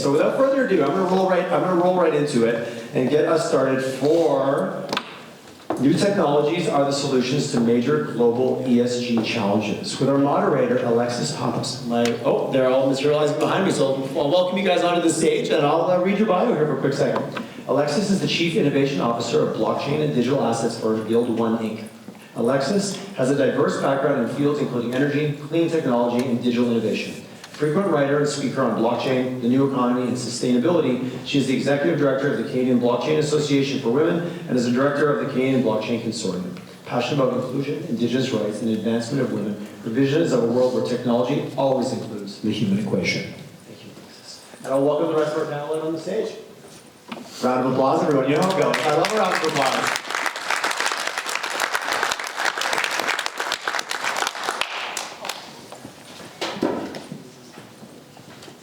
so without further ado, I'm gonna roll right into it and get us started for new technologies are the solutions to major global ESG challenges. With our moderator, Alexis, Pappas. They're all materializing behind me, so I'll welcome you guys onto the stage, and I'll read your bio here for a quick second. Alexis is the Chief Innovation Officer of Blockchain and Digital Assets for GuildOne, Inc. Alexis has a diverse background in fields including energy, clean technology, and digital innovation. Frequent writer and speaker on blockchain, the new economy, and sustainability, she is the Executive Director of the Canadian Blockchain Association for Women and is the Director of the Canadian Blockchain Consortium. Passionate about inclusion, Indigenous rights, and advancement of women, her vision is of a world where technology always includes the human equation. Thank you, Alexis. And I'll welcome the rest of our panel in on the stage. Round of applause, everyone. You know how it goes. I love a round of applause.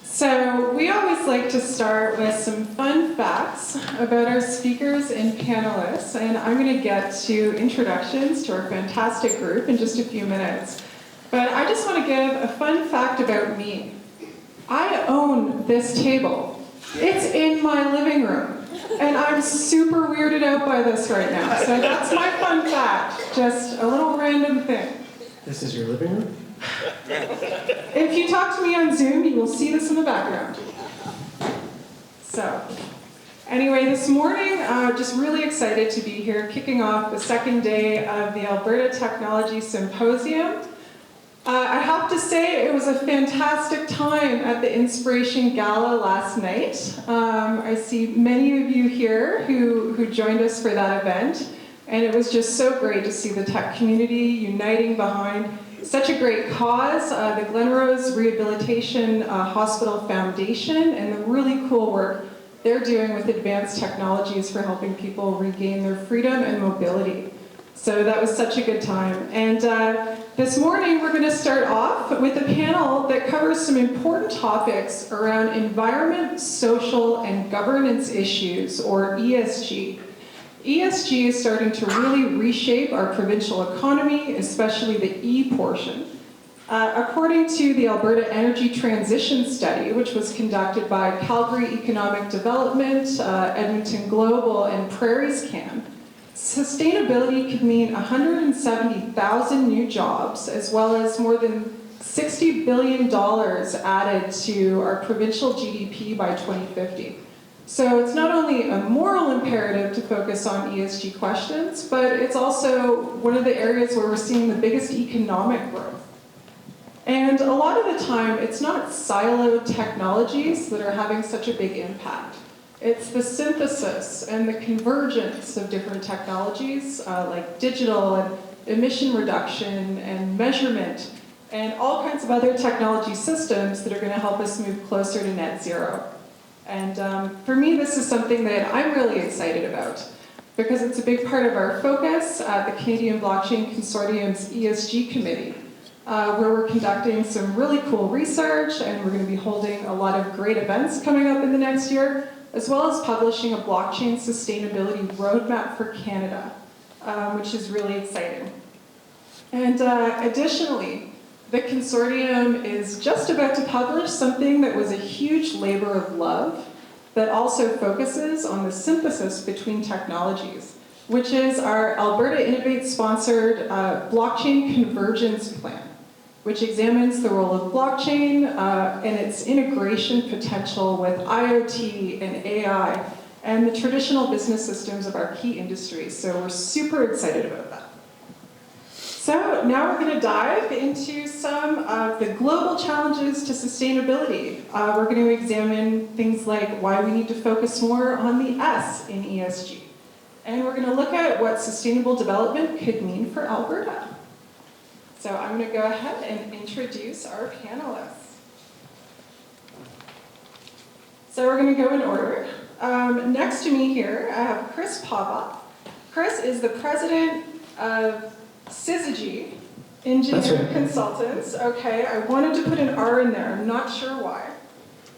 So we always like to start with some fun facts about our speakers and panelists, and I'm going to get to introductions to our fantastic group in just a few minutes. But I just want to give a fun fact about me. I own this table. It's in my living room, and I'm super weirded out by this right now. So that's my fun fact, just a little random thing. This is your living room? If you talk to me on Zoom, you will see this in the background. So, anyway, this morning, just really excited to be here, kicking off the second day of the Alberta Technology Symposium. I have to say it was a fantastic time at the Inspiration Gala last night. I see many of you here who joined us for that event, and it was just so great to see the tech community uniting behind such a great cause, the Glenrose Rehabilitation Hospital Foundation, and the really cool work they're doing with advanced technologies for helping people regain their freedom and mobility. So that was such a good time. And this morning we're going to start off with a panel that covers some important topics around environment, social, and governance issues, or ESG. ESG is starting to really reshape our provincial economy, especially the E portion. According to the Alberta Energy Transition Study, which was conducted by Calgary Economic Development, Edmonton Global, and Prairies Can, sustainability could mean 170,000 new jobs, as well as more than $60 billion added to our provincial GDP by 2050. So it's not only a moral imperative to focus on ESG questions, but it's also one of the areas where we're seeing the biggest economic growth. And a lot of the time, it's not siloed technologies that are having such a big impact. It's the synthesis and the convergence of different technologies, like digital and emission reduction and measurement, and all kinds of other technology systems that are going to help us move closer to net zero. And for me, this is something that I'm really excited about because it's a big part of our focus at the Canadian Blockchain Consortium's ESG Committee, where we're conducting some really cool research, and we're going to be holding a lot of great events coming up in the next year, as well as publishing a blockchain sustainability roadmap for Canada, which is really exciting. And additionally, the consortium is just about to publish something that was a huge labor of love that also focuses on the synthesis between technologies, which is our Alberta Innovate-sponsored blockchain convergence plan, which examines the role of blockchain and its integration potential with IoT and AI and the traditional business systems of our key industries. So we're super excited about that. So now we're going to dive into some of the global challenges to sustainability. We're going to examine things like why we need to focus more on the S in ESG. And we're going to look at what sustainable development could mean for Alberta. So I'm going to go ahead and introduce our panelists. So we're going to go in order. Next to me here, I have Chris Pappas. Chris is the president of Syzygy Engineering Consultants. Okay, I wanted to put an R in there. I'm not sure why.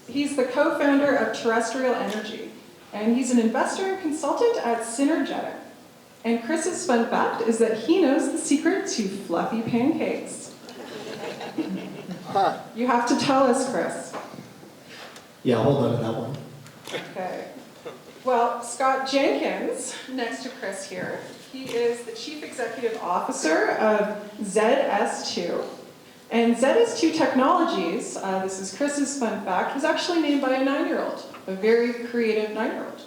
He's the co-founder of Terrestrial Energy, and he's an investor and consultant at Synergetic. And Chris's fun fact is that he knows the secret to fluffy pancakes. You have to tell us, Chris. Yeah, hold on to that one. Okay. Well, Scott Jenkins, next to Chris here, he is the Chief Executive Officer of ZS2. And ZS2 Technologies, this is Chris's fun fact, was actually named by a 9-year-old, a very creative 9-year-old.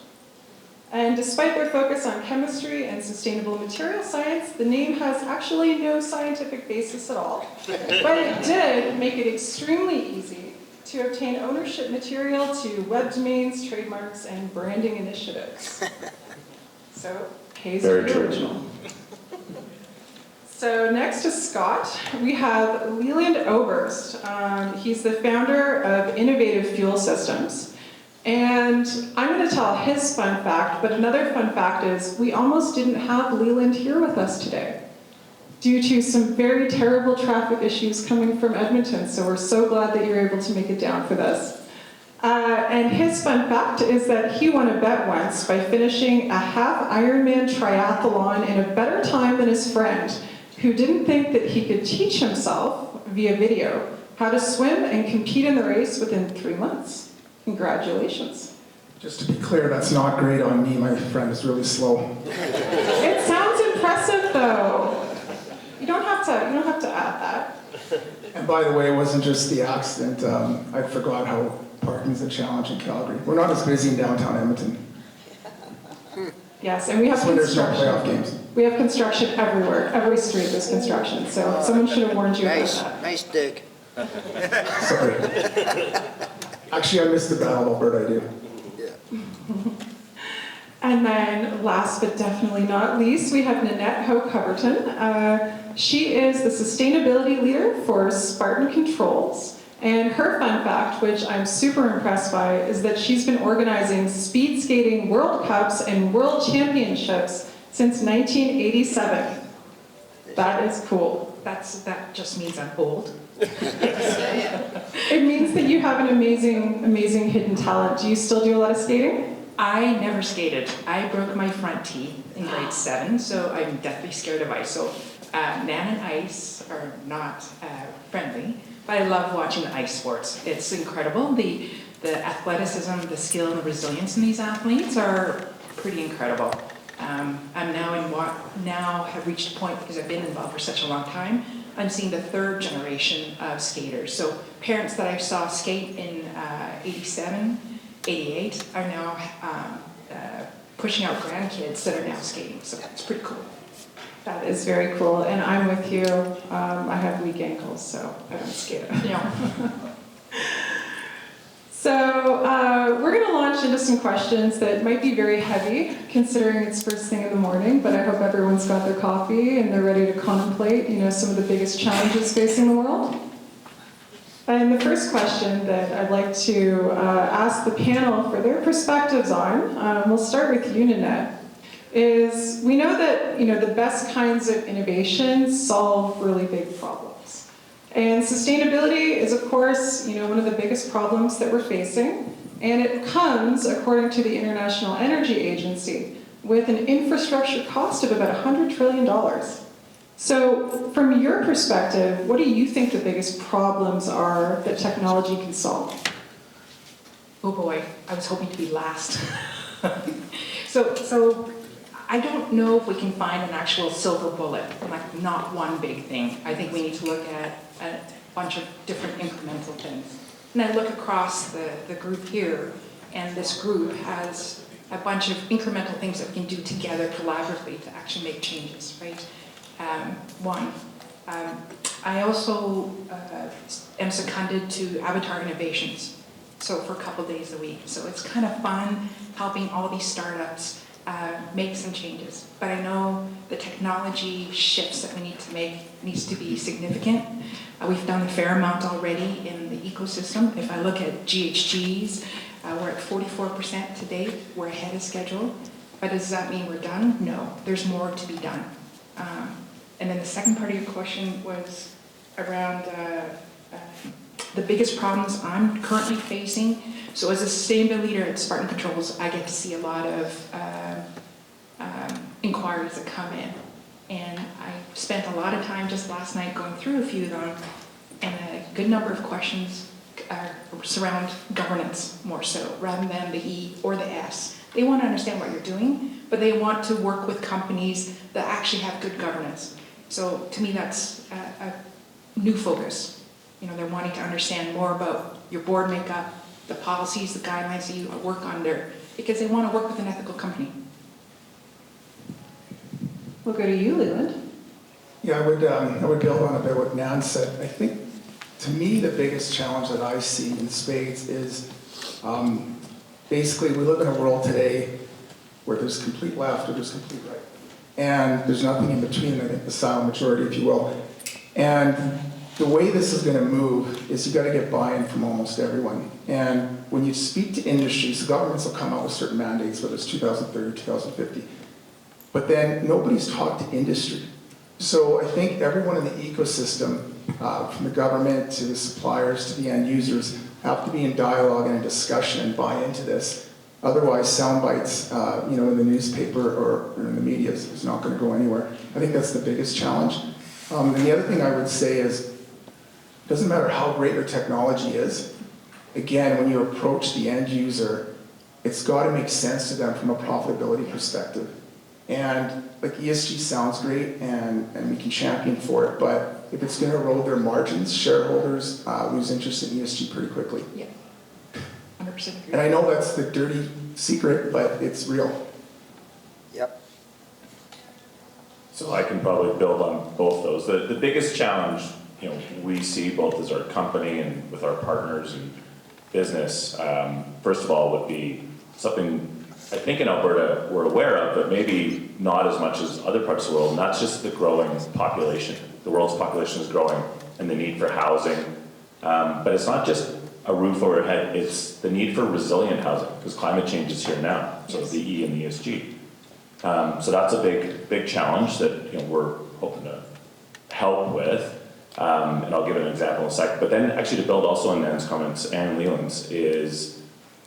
And despite their focus on chemistry and sustainable material science, the name has actually no scientific basis at all. But it did make it extremely easy to obtain ownership material to web domains, trademarks, and branding initiatives. So, pays for the original. So next to Scott, we have Leland Oberst. He's the founder of Innovative Fuel Systems. And I'm going to tell his fun fact, but another fun fact is we almost didn't have Leland here with us today due to some very terrible traffic issues coming from Edmonton. So we're so glad that you're able to make it down for this. And his fun fact is that he won a bet once by finishing a half Ironman triathlon in a better time than his friend, who didn't think that he could teach himself via video how to swim and compete in the race within 3 months. Congratulations. Just to be clear, that's not great on me. My friend is really slow. It sounds impressive, though. You don't have to add that. And by the way, it wasn't just the accident. I forgot how parking is a challenge in Calgary. We're not as busy in downtown Edmonton. Yes, and we have That's when there's no construction. playoff games. We have construction everywhere. Every street there's construction. So someone should have warned you about that. Nice dig. Sorry. Actually, I missed the Battle of Alberta, I do. And then last but definitely not least, we have Nanette Howe-Coverton. She is the sustainability leader for Spartan Controls. And her fun fact, which I'm super impressed by, is that she's been organizing speed skating World Cups and World Championships since 1987. That is cool. That just means I'm old. It means that you have an amazing hidden talent. Do you still do a lot of skating? I never skated. I broke my front teeth in grade 7, so I'm deathly scared of ice. So Nan and ice are not friendly, but I love watching the ice sports. It's incredible. The athleticism, the skill, and the resilience in these athletes are pretty incredible. I'm now have reached a point, because I've been involved for such a long time, I'm seeing the 3rd generation of skaters. So parents that I saw skate in 87, 88 are now pushing out grandkids that are now skating. So it's pretty cool. That is very cool, and I'm with you. I have weak ankles, so I don't skate. Yeah. So we're going to launch into some questions that might be very heavy, considering it's first thing in the morning, but I hope everyone's got their coffee and they're ready to contemplate, some of the biggest challenges facing the world. And the first question that I'd like to ask the panel for their perspectives on, we'll start with you, Nanette, is we know that the best kinds of innovations solve really big problems. And sustainability is, of course, one of the biggest problems that we're facing. And it comes, according to the International Energy Agency, with an infrastructure cost of about $100 trillion. So from your perspective, what do you think the biggest problems are that technology can solve? Oh boy, I was hoping to be last. So I don't know if we can find an actual silver bullet, like not one big thing. I think we need to look at a bunch of different incremental things. And I look across the group here, and this group has a bunch of incremental things that we can do together collaboratively to actually make changes, right? I also am seconded to Avatar Innovations, so for a couple days a week. So it's kind of fun helping all these startups make some changes. But I know the technology shifts that we need to make needs to be significant. We've done a fair amount already in the ecosystem. If I look at GHGs, we're at 44% to date. We're ahead of schedule. But does that mean we're done? No, there's more to be done. And then the second part of your question was around the biggest problems I'm currently facing. So as a sustainability leader at Spartan Controls, I get to see a lot of inquiries that come in. And I spent a lot of time just last night going through a few of them, and a good number of questions are surround governance more so, rather than the E or the S. They want to understand what you're doing, but they want to work with companies that actually have good governance. So to me, that's a new focus. You know, they're wanting to understand more about your board makeup, the policies, the guidelines that you work under, because they want to work with an ethical company. We'll go to you, Leland. Yeah, I would build on a bit what Nan said. I think, to me, the biggest challenge that I see in spades is basically we live in a world today where there's complete left or there's complete right. And there's nothing in between, I think, the silent majority, if you will. And the way this is going to move is you've got to get buy-in from almost everyone. And when you speak to industries, the governments will come out with certain mandates, whether it's 2030, 2050. But then nobody's talked to industry. So I think everyone in the ecosystem, from the government to the suppliers to the end users, have to be in dialogue and in discussion and buy into this. Otherwise, sound bites, in the newspaper or in the media is not going to go anywhere. I think that's the biggest challenge. And the other thing I would say is, it doesn't matter how great your technology is. Again, when you approach the end user, it's got to make sense to them from a profitability perspective. And like ESG sounds great, and we can champion for it, but if it's going to erode their margins, shareholders lose interest in ESG pretty quickly. Yeah, 100% agree. And I know that's the dirty secret, but it's real. Yep. So I can probably build on both those. The biggest challenge, we see both as our company and with our partners and business, first of all, would be something I think in Alberta we're aware of, but maybe not as much as other parts of the world, and that's just the growing population. The world's population is growing and the need for housing. But it's not just a roof over your head, it's the need for resilient housing, because climate change is here now, so the E and the ESG. So that's a big challenge that we're hoping to help with. And I'll give an example in a second. But then actually to build also on Nan's comments and Leland's is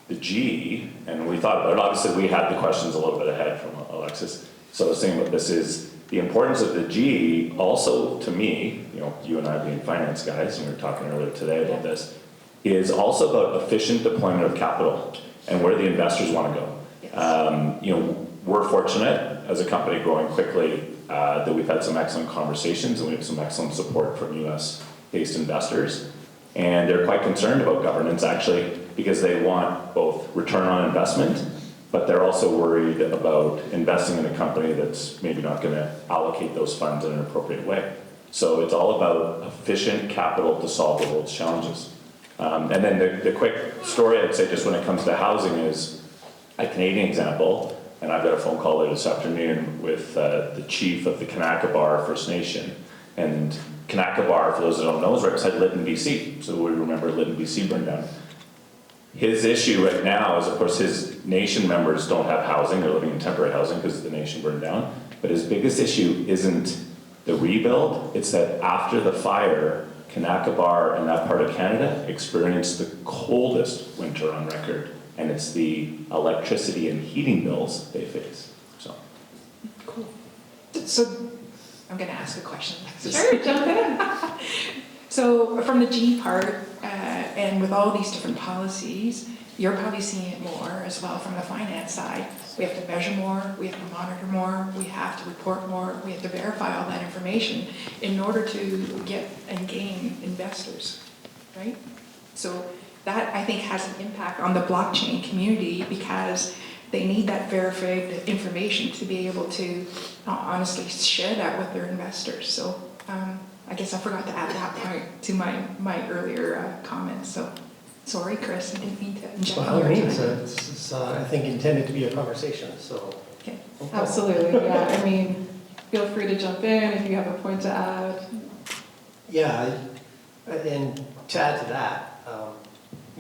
the G, and we thought about it. Obviously we had the questions a little bit ahead from Alexis. So I was saying what this is, the importance of the G also to me, you and I being finance guys, and we were talking earlier today about this, is also about efficient deployment of capital and where the investors want to go. Yes. We're fortunate as a company growing quickly that we've had some excellent conversations and we have some excellent support from US-based investors. And they're quite concerned about governance actually because they want both return on investment, but they're also worried about investing in a company that's maybe not going to allocate those funds in an appropriate way. So it's all about efficient capital to solve the world's challenges. And then the quick story I'd say just when it comes to housing is a Canadian example. And I've got a phone call later this afternoon with the chief of the Kanaka Bar First Nation. And Kanaka Bar, for those that don't know, is right beside Lytton, BC. So we remember Lytton, BC burned down. His issue right now is, of course, his nation members don't have housing. They're living in temporary housing because the nation burned down. But his biggest issue isn't the rebuild. It's that after the fire, Kanaka Bar and that part of Canada experienced the coldest winter on record. And it's the electricity and heating bills they face. So, Cool. So I'm going to ask a question. Sure, jump in. So from the G part, and with all these different policies, you're probably seeing it more as well from the finance side. We have to measure more, we have to monitor more, we have to report more, we have to verify all that information in order to get and gain investors, right? So that, I think, has an impact on the blockchain community because they need that verified information to be able to honestly share that with their investors. So I guess I forgot to add that point to my earlier comments. So sorry, Chris, I didn't mean to inject By all your means, time. it's I think, intended to be a conversation, so. Okay. Absolutely, yeah. I mean, feel free to jump in if you have a point to add. Yeah, and to add to that,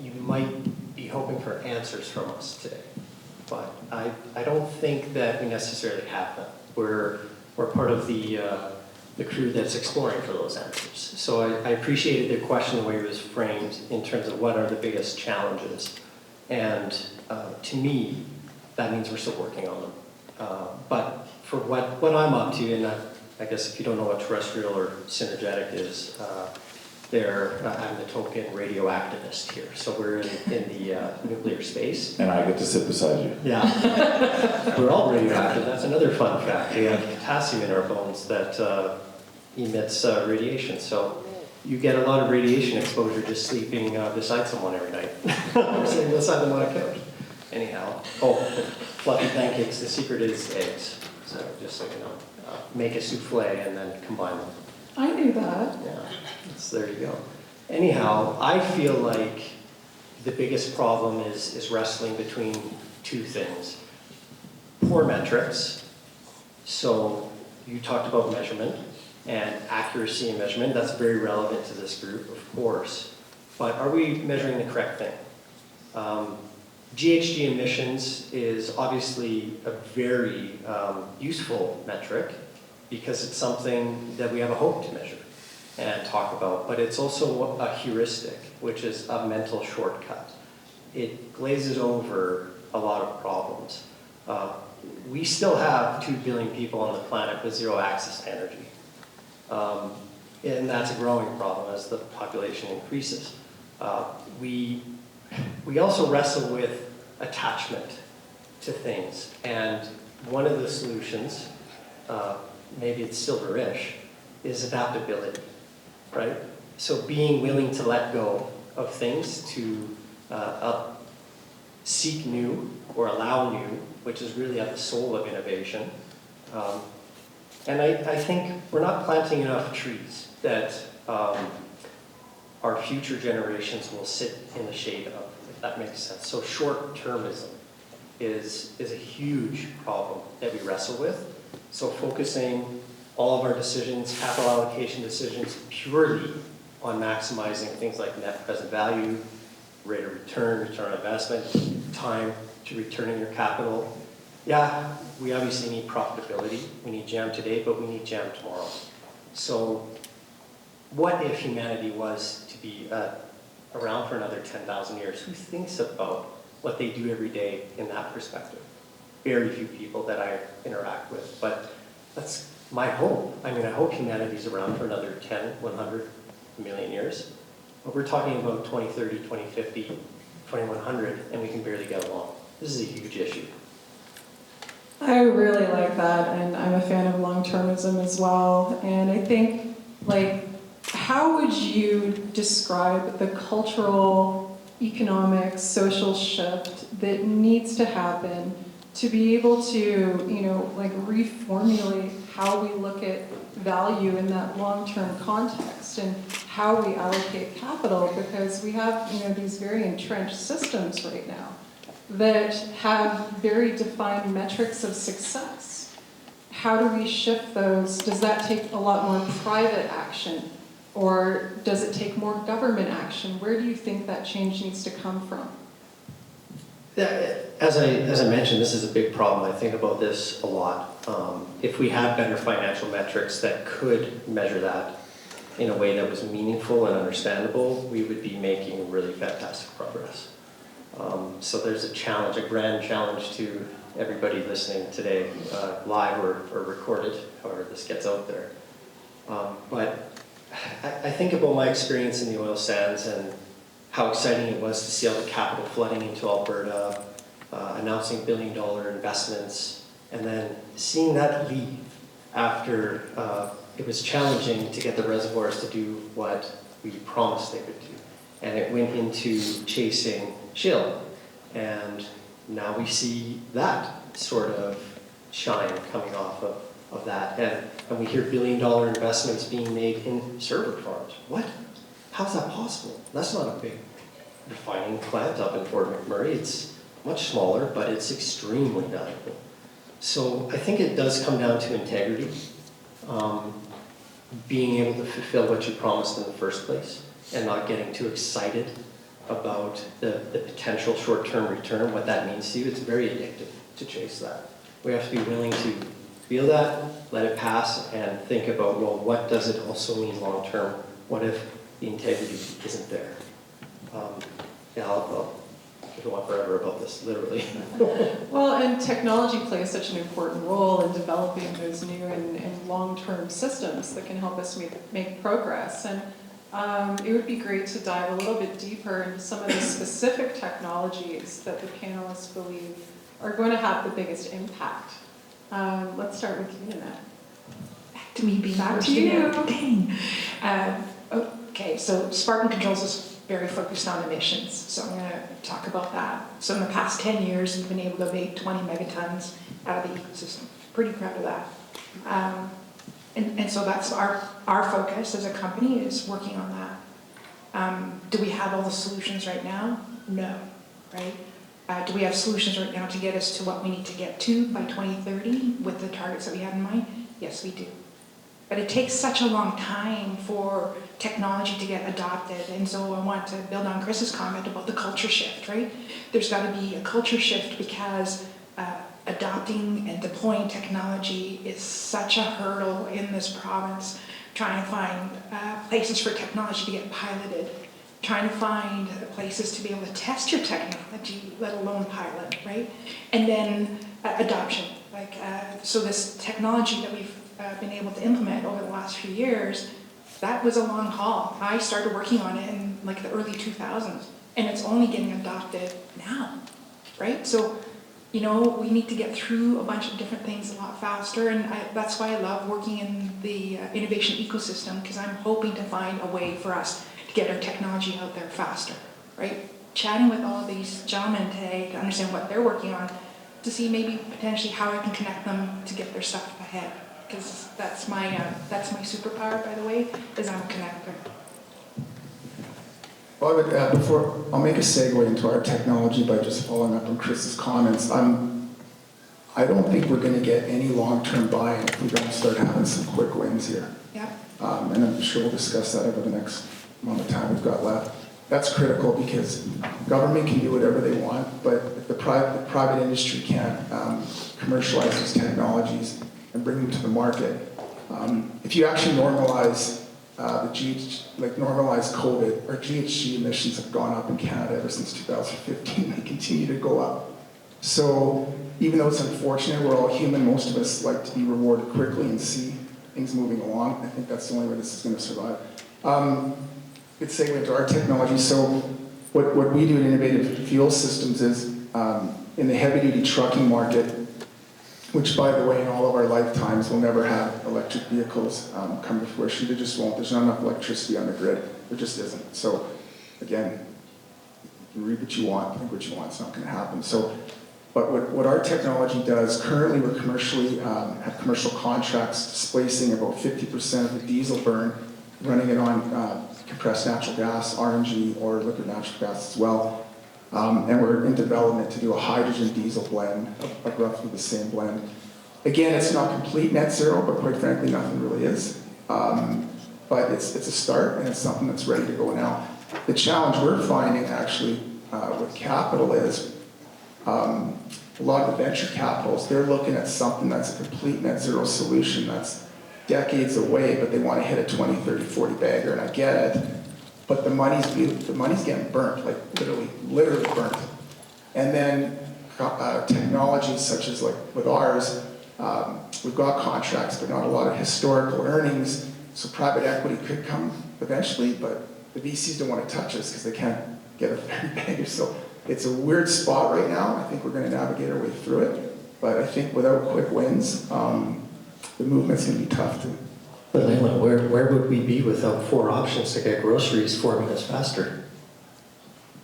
you might be hoping for answers from us today, but I don't think that we necessarily have them. We're part of the crew that's exploring for those answers. So I appreciated the question, the way it was framed in terms of what are the biggest challenges. And to me, that means we're still working on them. But for what I'm up to, and I guess if you don't know what terrestrial or synergetic is, I'm the token radioactivist here, so we're in the nuclear space. And I get to sit beside you. Yeah. We're all radioactive. That's another fun fact. We have potassium in our bones that emits radiation. So you get a lot of radiation exposure just sleeping beside someone every night. I'm sitting beside them on a couch. Anyhow, fluffy pancakes. The secret is eggs. So just so you know, make a souffle and then combine them. I knew that. Yeah, there you go. Anyhow, I feel like the biggest problem is wrestling between two things. Poor metrics. So you talked about measurement and accuracy in measurement. That's very relevant to this group, of course. But are we measuring the correct thing? GHG emissions is obviously a very useful metric because it's something that we have a hope to measure and talk about, but it's also a heuristic, which is a mental shortcut. It glazes over a lot of problems. We still have 2 billion people on the planet with zero access to energy. And that's a growing problem as the population increases. We also wrestle with attachment to things, and one of the solutions, maybe it's silverish, is adaptability, right? So being willing to let go of things to seek new or allow new, which is really at the soul of innovation. And I think we're not planting enough trees that our future generations will sit in the shade of, if that makes sense. So short-termism is a huge problem that we wrestle with. So focusing all of our decisions, capital allocation decisions, purely on maximizing things like net present value, rate of return, return on investment, time to returning your capital. Yeah, we obviously need profitability. We need jam today, but we need jam tomorrow. So what if humanity was to be around for another 10,000 years? Who thinks about what they do every day in that perspective? Very few people that I interact with, but that's my hope. I mean, I hope humanity's around for another 10, 100 million years. But we're talking about 2030, 2050, 2100, and we can barely get along. This is a huge issue. I really like that, and I'm a fan of long-termism as well. And I think, how would you describe the cultural, economic, social shift that needs to happen to be able to, reformulate how we look at value in that long-term context and how we allocate capital? Because we have, these very entrenched systems right now that have very defined metrics of success. How do we shift those? Does that take a lot more private action? Or does it take more government action? Where do you think that change needs to come from? As I mentioned, this is a big problem. I think about this a lot. If we had better financial metrics that could measure that in a way that was meaningful and understandable, we would be making really fantastic progress. So there's a challenge, a grand challenge to everybody listening today, live or recorded, however this gets out there. But I think about my experience in the oil sands and how exciting it was to see all the capital flooding into Alberta, announcing billion-dollar investments, and then seeing that leave after it was challenging to get the reservoirs to do what we promised they would do. And it went into chasing shale. And now we see that sort of shine coming off of that. And we hear billion-dollar investments being made in server farms. What? How's that possible? That's not a big refining plant up in Fort McMurray. It's much smaller, but it's extremely valuable. So I think it does come down to integrity, being able to fulfill what you promised in the first place and not getting too excited about the potential short-term return, what that means to you. It's very addictive to chase that. We have to be willing to feel that, let it pass, and think about, well, what does it also mean long-term? What if the integrity isn't there? I'll go on forever about this, literally. Well, and technology plays such an important role in developing those new and long-term systems that can help us make progress. And It would be great to dive a little bit deeper into some of the specific technologies that the panelists believe are going to have the biggest impact. Let's start with you, Annette. Back to me being Back first to you. again. Dang. Okay, so Spartan Controls is very focused on emissions, so I'm going to talk about that. So in the past 10 years, we've been able to abate 20 megatons out of the ecosystem. Pretty proud of that. And so that's our focus as a company, is working on that. Do we have all the solutions right now? No, right? Do we have solutions right now to get us to what we need to get to by 2030 with the targets that we have in mind? Yes, we do. But it takes such a long time for technology to get adopted. And so I want to build on Chris's comment about the culture shift, right? There's got to be a culture shift because adopting and deploying technology is such a hurdle in this province. Trying to find places for technology to get piloted, trying to find places to be able to test your technology, let alone pilot, right? And then adoption. So this technology that we've been able to implement over the last few years, that was a long haul. I started working on it in like the early 2000s, and it's only getting adopted now, right? So, you know, we need to get through a bunch of different things a lot faster, and that's why I love working in the innovation ecosystem, because I'm hoping to find a way for us to get our technology out there faster, right? Chatting with all of these gentlemen today to understand what they're working on, to see maybe potentially how I can connect them to get their stuff ahead, because that's my superpower, by the way, is I'm a connector. Well, I would, I'll make a segue into our technology by just following up on Chris's comments. I don't think we're going to get any long-term buy-in if we don't start having some quick wins here. Yeah. And I'm sure we'll discuss that over the next amount of time we've got left. That's critical because government can do whatever they want, but if the private industry can't commercialize these technologies and bring them to the market, if you actually normalize normalize COVID, our GHG emissions have gone up in Canada ever since 2015. They continue to go up. So even though it's unfortunate, we're all human, most of us like to be rewarded quickly and see things moving along. I think that's the only way this is going to survive. Good segue into our technology. So what we do in Innovative Fuel Systems is in the heavy-duty trucking market, which, by the way, in all of our lifetimes, we'll never have electric vehicles come to fruition. They just won't. There's not enough electricity on the grid. There just isn't. So, again, you read what you want, think what you want. It's not going to happen. So, but what our technology does, currently we're commercially, have commercial contracts displacing about 50% of the diesel burn, running it on compressed natural gas, RNG, or liquid natural gas as well. And we're in development to do a hydrogen diesel blend of roughly the same blend. Again, it's not complete net zero, but quite frankly, nothing really is. But it's a start, and it's something that's ready to go now. The challenge we're finding actually with capital is a lot of the venture capitals, they're looking at something that's a complete net zero solution that's decades away, but they want to hit a 20, 30, 40 bagger, and I get it. But the money's getting burnt, like literally burnt. And then technologies such as like with ours, we've got contracts, but not a lot of historical earnings. So private equity could come eventually, but the VCs don't want to touch us because they can't get a very bagger. So it's a weird spot right now. I think we're going to navigate our way through it. But I think without quick wins, the movement's going to be tough to. But Leland, where would we be without 4 options to get groceries 4 minutes faster?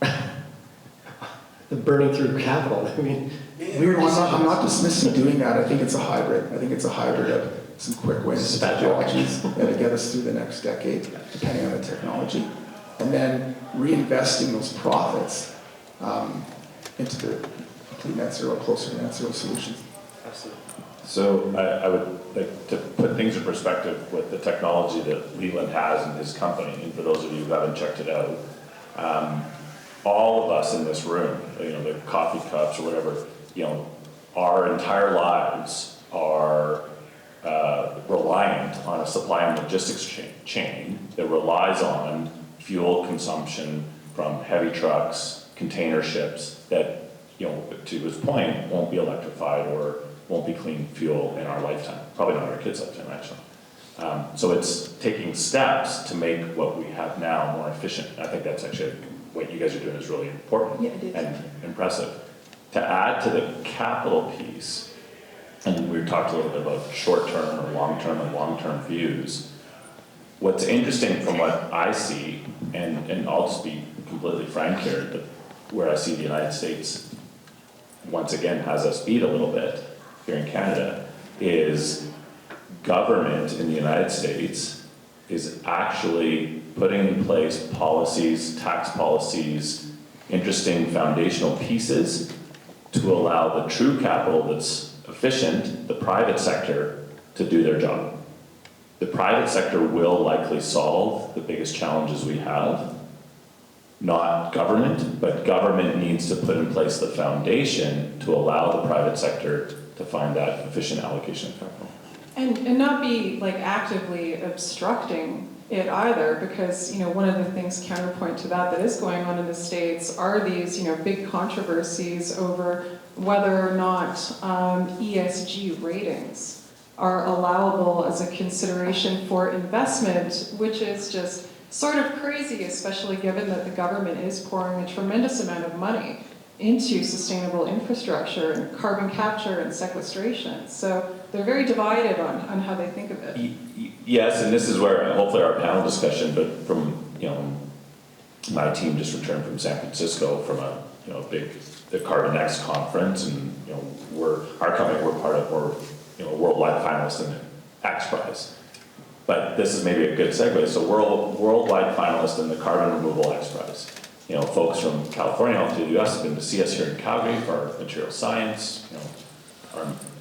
The burning through capital, I mean, weird I'm not dismissing doing that. I think it's a hybrid. I think it's a hybrid of some quick wins technologies that'll get us through the next decade, depending on the technology, and then reinvesting those profits into the complete net zero, closer to net zero solutions. Absolutely. So I would like to put things in perspective with the technology that Leland has in his company, and for those of you who haven't checked it out, all of us in this room, you know, the coffee cups or whatever, you know, our entire lives are reliant on a supply and logistics chain that relies on fuel consumption from heavy trucks, container ships that, you know, to his point, won't be electrified or won't be clean fuel in our lifetime. Probably not our kids' lifetime, actually. So it's taking steps to make what we have now more efficient. I think that's actually what you guys are doing is really important Yeah, it is. and impressive. To add to the capital piece, and we talked a little bit about short-term or long-term and long-term views. What's interesting from what I see, and I'll just be completely frank here, but where I see the United States once again has us beat a little bit here in Canada, is government in the United States is actually putting in place policies, tax policies, interesting foundational pieces to allow the true capital that's efficient, the private sector, to do their job. The private sector will likely solve the biggest challenges we have, not government, but government needs to put in place the foundation to allow the private sector to find that efficient allocation of capital. And not be like actively obstructing it either, because one of the things counterpoint to that is going on in the States are these big controversies over whether or not ESG ratings are allowable as a consideration for investment, which is just sort of crazy, especially given that the government is pouring a tremendous amount of money into sustainable infrastructure and carbon capture and sequestration. So they're very divided on how they think of it. Yes, and this is where hopefully our panel discussion, but from, my team just returned from San Francisco from the Carbon X conference, and, our company, we're part of, we're, worldwide finalists in the X Prize. But this is maybe a good segue. So worldwide finalist in the Carbon Removal X Prize. Folks from California all through the US have been to see us here in Calgary for our material science,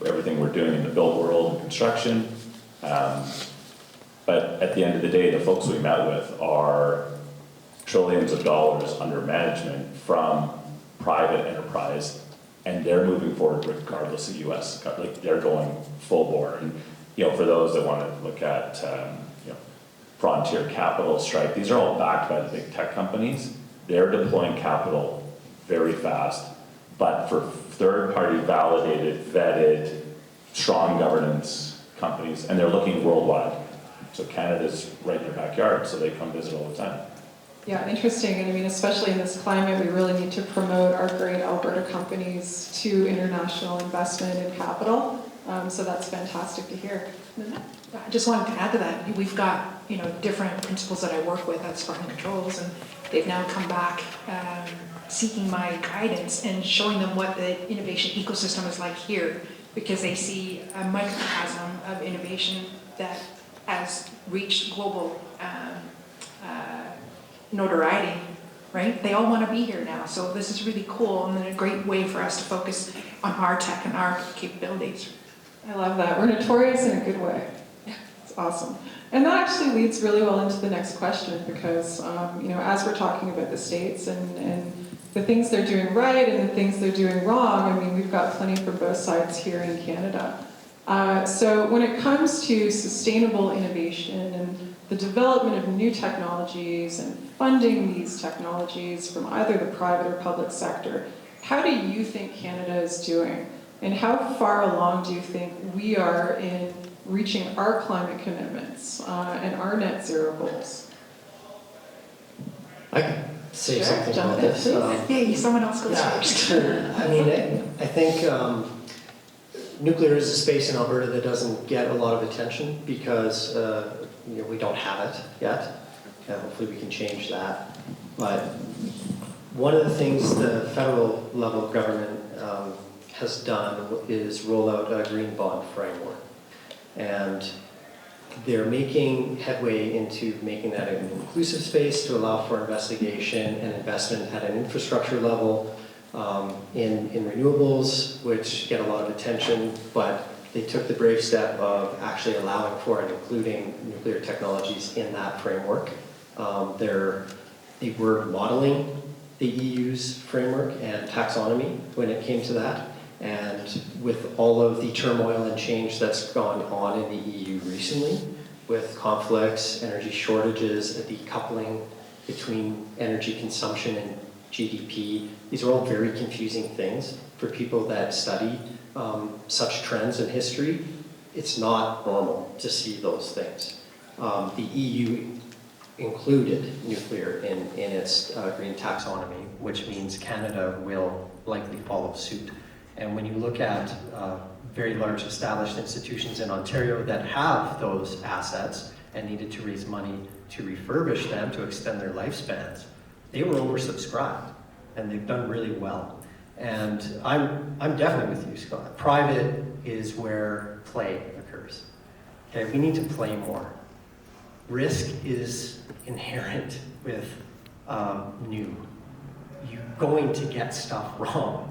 everything we're doing in the built world and construction. But at the end of the day, the folks we met with are trillions of dollars under management from private enterprise, and they're moving forward regardless of US. Like, they're going full bore. And for those that want to look at Frontier Capital, Stripe, these are all backed by the big tech companies. They're deploying capital very fast, but for third-party validated, vetted, strong governance companies, and they're looking worldwide. So Canada's right in their backyard, so they come visit all the time. Yeah, interesting. And I mean, especially in this climate, we really need to promote our great Alberta companies to international investment and capital. So that's fantastic to hear. I just wanted to add to that. We've got different principals that I work with at Spartan Controls, and they've now come back seeking my guidance and showing them what the innovation ecosystem is like here, because they see a microcosm of innovation that has reached global notoriety, right? They all want to be here now, so this is really cool and a great way for us to focus on our tech and our capabilities. I love that. We're notorious in a good way. It's awesome. And that actually leads really well into the next question, because as we're talking about the States and the things they're doing right and the things they're doing wrong, I mean, we've got plenty from both sides here in Canada. So when it comes to sustainable innovation and the development of new technologies and funding these technologies from either the private or public sector, how do you think Canada is doing? And how far along do you think we are in reaching our climate commitments and our net zero goals? I can say Sure, something jump about in, this. please. Someone else goes Yeah, first. I mean, I think nuclear is a space in Alberta that doesn't get a lot of attention because we don't have it yet. Hopefully we can change that. But one of the things the federal level government has done is roll out a green bond framework. And they're making headway into making that an inclusive space to allow for investigation and investment at an infrastructure level in renewables, which get a lot of attention, but they took the brave step of actually allowing for and including nuclear technologies in that framework. They were modeling the EU's framework and taxonomy when it came to that. And with all of the turmoil and change that's gone on in the EU recently, with conflicts, energy shortages, a decoupling between energy consumption and GDP, these are all very confusing things for people that study such trends in history. it's not normal to see those things. The EU included nuclear in its green taxonomy, which means Canada will likely follow suit. And when you look at very large established institutions in Ontario that have those assets and needed to raise money to refurbish them to extend their lifespans, they were oversubscribed, and they've done really well. And I'm definitely with you, Scott. Private is where play occurs. Okay, we need to play more. Risk is inherent with new. You're going to get stuff wrong.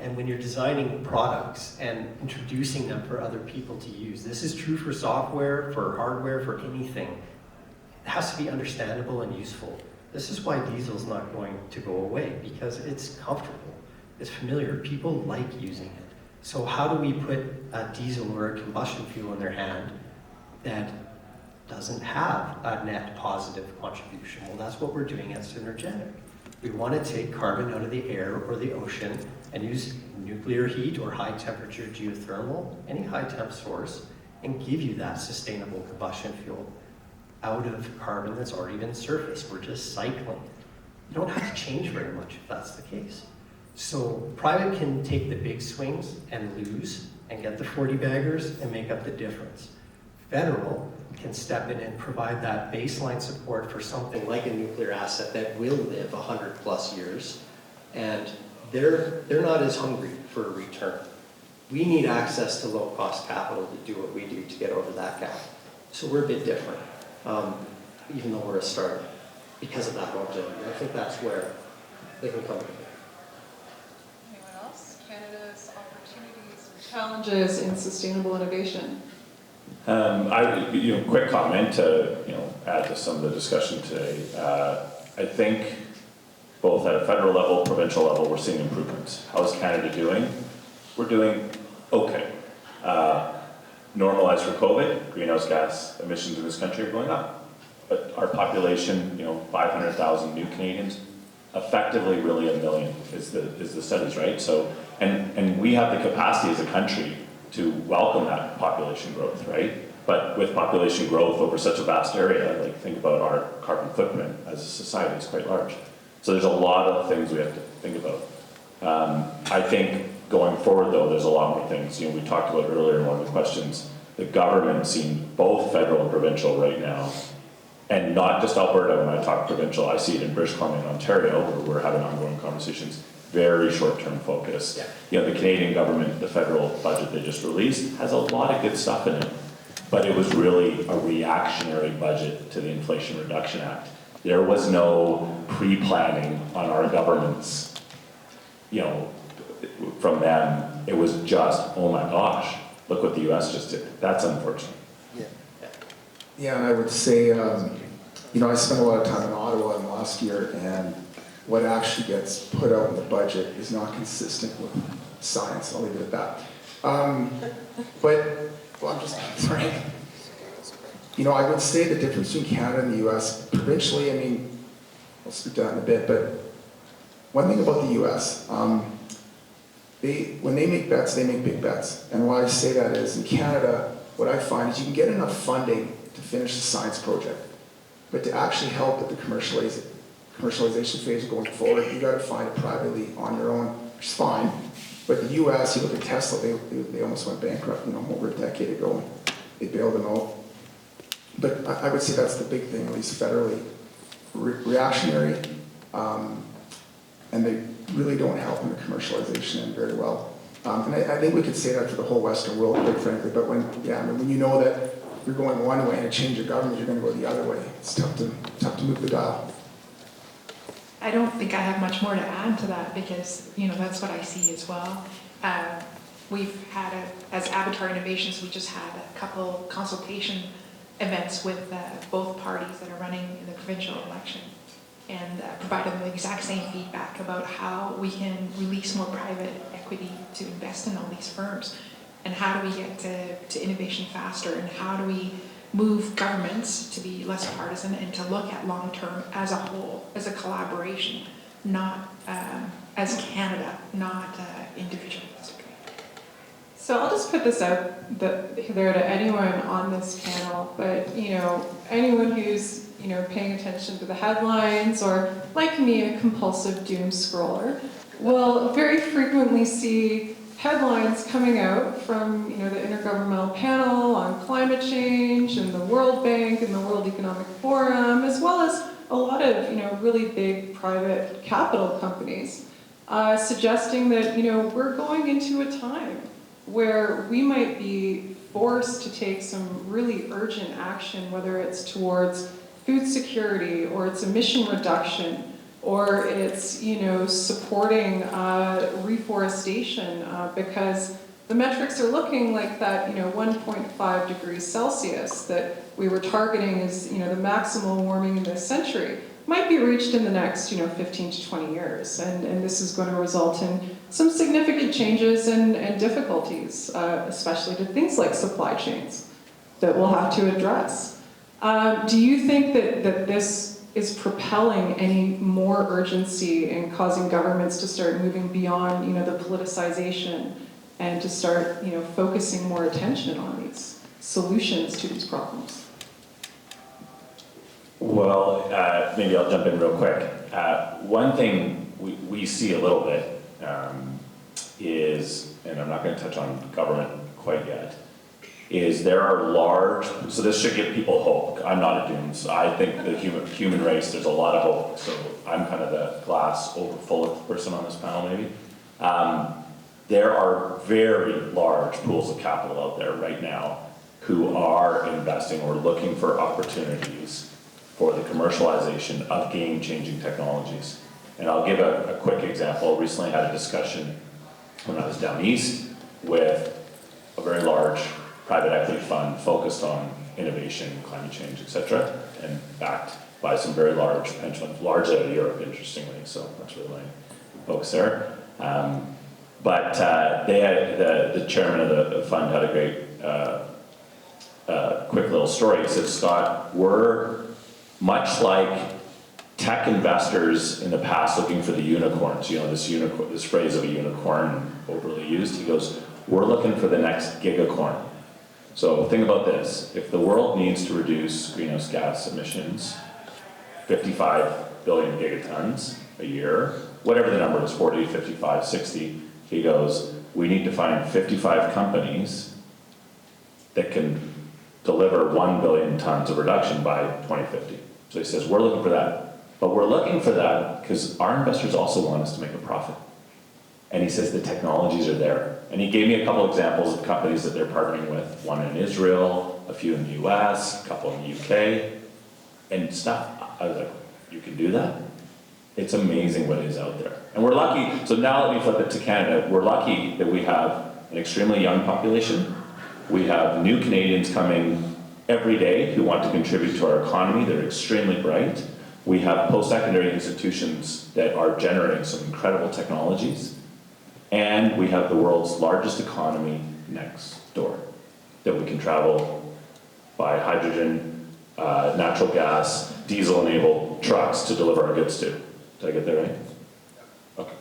And when you're designing products and introducing them for other people to use, this is true for software, for hardware, for anything. It has to be understandable and useful. This is why diesel's not going to go away, because it's comfortable, it's familiar, people like using it. So how do we put a diesel or a combustion fuel in their hand that doesn't have a net positive contribution? Well, that's what we're doing at Synergetic. We want to take carbon out of the air or the ocean and use nuclear heat or high temperature geothermal, any high temp source, and give you that sustainable combustion fuel out of carbon that's already been surfaced. We're just cycling. You don't have to change very much if that's the case. So private can take the big swings and lose and get the 40 baggers and make up the difference. Federal can step in and provide that baseline support for something like a nuclear asset that will live 100+ years, and they're not as hungry for a return. We need access to low-cost capital to do what we do to get over that gap. So we're a bit different, even though we're a startup, because of that longevity. I think that's where they can come together. Anyone else? Canada's opportunities and challenges in sustainable innovation. Quick comment to add to some of the discussion today. I think both at a federal level, provincial level, we're seeing improvements. How's Canada doing? We're doing okay. Normalized for COVID, greenhouse gas emissions in this country are going up. But our population, 500,000 new Canadians, effectively really 1 million is the studies, right? So, and we have the capacity as a country to welcome that population growth, right? But with population growth over such a vast area, like think about our carbon footprint as a society, it's quite large. So there's a lot of things we have to think about. I think going forward though, there's a lot more things. We talked about earlier in one of the questions, the government seeing both federal and provincial right now, and not just Alberta. When I talk provincial, I see it in British Columbia and Ontario, where we're having ongoing conversations, very short-term focused. Yeah. The Canadian government, the federal budget they just released, has a lot of good stuff in it, but it was really a reactionary budget to the Inflation Reduction Act. There was no pre-planning on our governments, from them. It was just, oh my gosh, look what the US just did. That's unfortunate. Yeah, and I would say, I spent a lot of time in Ottawa in the last year, and what actually gets put out in the budget is not consistent with science. I'll leave it at that. I'm just frank. I would say the difference between Canada and the US, provincially, I'll speak to that in a bit, but one thing about the US, when they make bets, they make big bets. And why I say that is, in Canada, what I find is you can get enough funding to finish the science project, but to actually help with the commercialization phase going forward, you got to find it privately on your own, which is fine. But the US, you look at Tesla, they almost went bankrupt, over a decade ago. They bailed them out. But I would say that's the big thing, at least federally, reactionary, and they really don't help in the commercialization end very well. And I think we could say that for the whole Western world, quite frankly. But when you know that you're going one way and to change your government, you're going to go the other way. It's tough to move the dial. I don't think I have much more to add to that because, that's what I see as well. We've had, as Avatar Innovations, we just had a couple consultation events with both parties that are running in the provincial election and provided them the exact same feedback about how we can release more private equity to invest in all these firms and how do we get to innovation faster and how do we move governments to be less partisan and to look at long-term as a whole, as a collaboration, not as Canada, not individually. So I'll just put this out there to anyone on this panel, but anyone who's paying attention to the headlines or, like me, a compulsive doom scroller, will very frequently see headlines coming out from the Intergovernmental Panel on Climate Change and the World Bank and the World Economic Forum, as well as a lot of really big private capital companies, suggesting that we're going into a time where we might be forced to take some really urgent action, whether it's towards food security or it's emission reduction or it's supporting reforestation, because the metrics are looking like that 1.5 degrees Celsius that we were targeting as the maximal warming in this century might be reached in the next 15 to 20 years, and this is going to result in some significant changes and difficulties, especially to things like supply chains that we'll have to address. Do you think that this is propelling any more urgency in causing governments to start moving beyond the politicization and to start focusing more attention on these solutions to these problems? Well, maybe I'll jump in real quick. One thing we see a little bit is, and I'm not going to touch on government quite yet, is there are large, so this should give people hope. I'm not a doom, so I think the human race, there's a lot of hope. So I'm kind of the glass over full person on this panel maybe. There are very large pools of capital out there right now who are investing or looking for opportunities for the commercialization of game-changing technologies. And I'll give a quick example. I recently had a discussion when I was down east with a very large private equity fund focused on innovation, climate change, et cetera, and backed by some very large pension funds, largely out of Europe, interestingly, so that's really my focus there. But they had, the chairman of the fund had a great quick little story. He said, Scott, we're much like tech investors in the past looking for the unicorns, this phrase of a unicorn overly used. He goes, we're looking for the next gigacorn. So think about this. If the world needs to reduce greenhouse gas emissions, 55 billion gigatons a year, whatever the number is, 40, 55, 60, he goes, we need to find 55 companies that can deliver 1 billion tons of reduction by 2050. So he says, we're looking for that. But we're looking for that because our investors also want us to make a profit. And he says the technologies are there. And he gave me a couple examples of companies that they're partnering with, one in Israel, a few in the US, a couple in the UK, and stuff. I was like, you can do that? It's amazing what is out there. And we're lucky, so now let me flip it to Canada. We're lucky that we have an extremely young population. We have new Canadians coming every day who want to contribute to our economy. They're extremely bright. We have post-secondary institutions that are generating some incredible technologies. And we have the world's largest economy next door that we can travel by hydrogen, natural gas, diesel-enabled trucks to deliver our goods to. Did I get that right? Okay.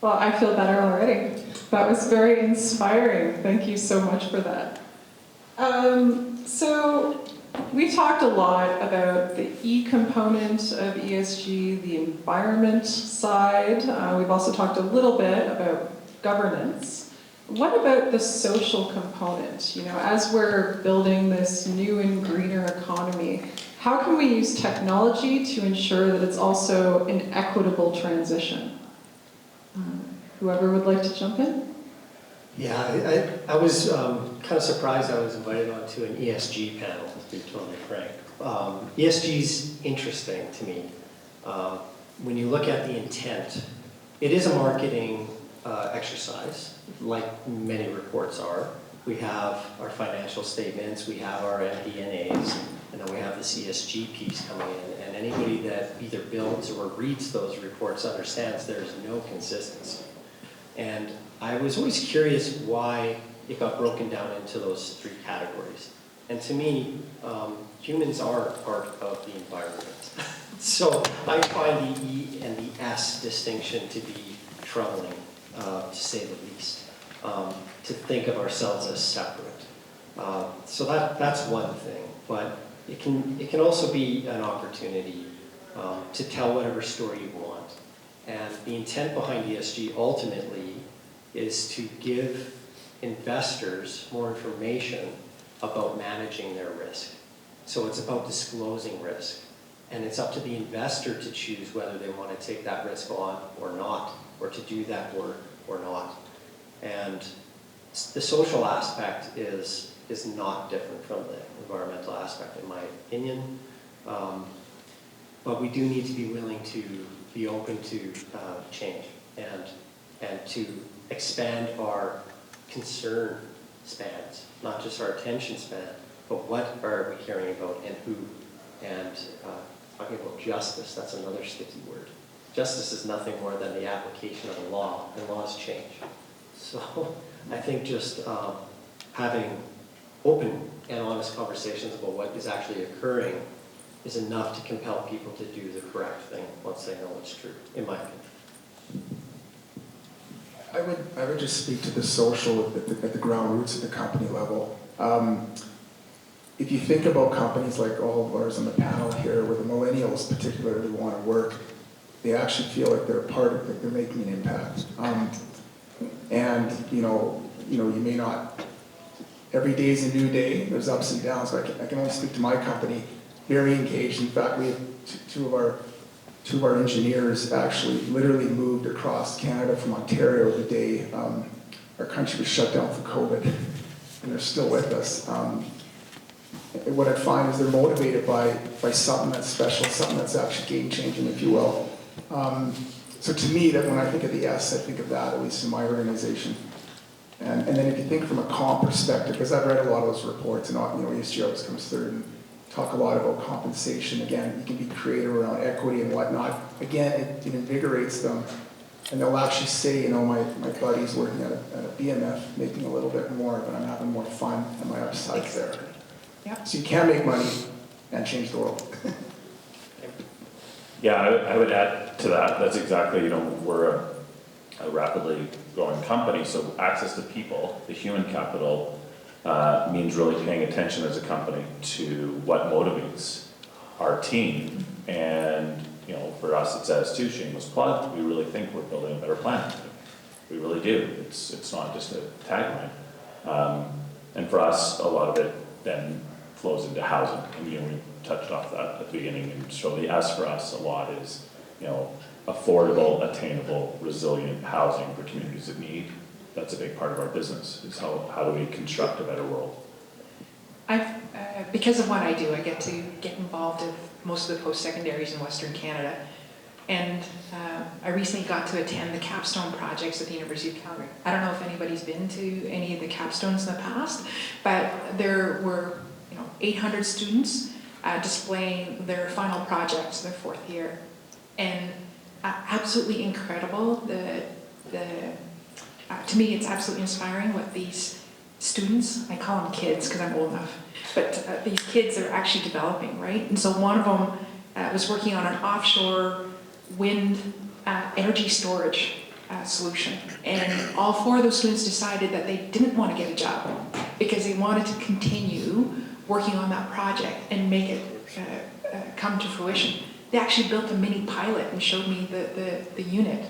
Well, I feel better already. That was very inspiring. Thank you so much for that. So we talked a lot about the E component of ESG, the environment side. We've also talked a little bit about governance. What about the social component? As we're building this new and greener economy, how can we use technology to ensure that it's also an equitable transition? Whoever would like to jump in? Yeah, I was kind of surprised I was invited onto an ESG panel, to be totally frank. ESG is interesting to me. When you look at the intent, it is a marketing exercise, like many reports are. We have our financial statements, we have our MD&As, and then we have this ESG piece coming in. And anybody that either builds or reads those reports understands there's no consistency. And I was always curious why it got broken down into those three categories. And to me, humans are part of the environment. So I find the E and the S distinction to be troubling, to say the least. to think of ourselves as separate. So that's one thing, but it can also be an opportunity to tell whatever story you want. And the intent behind ESG ultimately is to give investors more information about managing their risk. So it's about disclosing risk. And it's up to the investor to choose whether they want to take that risk on or not, or to do that work or not. And the social aspect is not different from the environmental aspect, in my opinion. But we do need to be willing to be open to change and to expand our concern spans, not just our attention span, but what are we caring about and who. And talking about justice, that's another sticky word. Justice is nothing more than the application of a law, and laws change. So I think just having open and honest conversations about what is actually occurring is enough to compel people to do the correct thing once they know it's true, in my opinion. I would just speak to the social at the ground roots at the company level. If you think about companies like all of ours on the panel here, where the millennials particularly want to work, they actually feel like they're part of it, they're making an impact. And you may not, every day is a new day, there's ups and downs, but I can only speak to my company, very engaged. In fact, we have two of our engineers actually literally moved across Canada from Ontario the day our country was shut down for COVID, and they're still with us. What I find is they're motivated by something that's special, something that's actually game-changing, if you will. So to me, that when I think of the S, I think of that, at least in my organization. And then if you think from a comp perspective, because I've read a lot of those reports, and ESG always comes through and talk a lot about compensation. Again, you can be creative around equity and whatnot. Again, it invigorates them. And they'll actually say, my buddy's working at a BMF, making a little bit more, but I'm having more fun, and my upside's there. Yep. So you can make money and change the world. Yeah, I would add to that. That's exactly, we're a rapidly growing company, so access to people, the human capital, means really paying attention as a company to what motivates our team. And, for us, it says too, shameless plug, we really think we're building a better planet. We really do. It's not just a tagline. And for us, a lot of it then flows into housing. And, we touched off that at the beginning. And so the S for us a lot is, affordable, attainable, resilient housing for communities that need. That's a big part of our business, is how do we construct a better world. Because of what I do, I get to get involved in most of the post-secondaries in Western Canada. And I recently got to attend the capstone projects at the University of Calgary. I don't know if anybody's been to any of the capstones in the past, but there were 800 students displaying their final projects, their fourth year. And absolutely incredible. To me, it's absolutely inspiring what these students, I call them kids because I'm old enough, but these kids are actually developing, right? And so one of them was working on an offshore wind energy storage solution. And all four of those students decided that they didn't want to get a job because they wanted to continue working on that project and make it come to fruition. They actually built a mini pilot and showed me the unit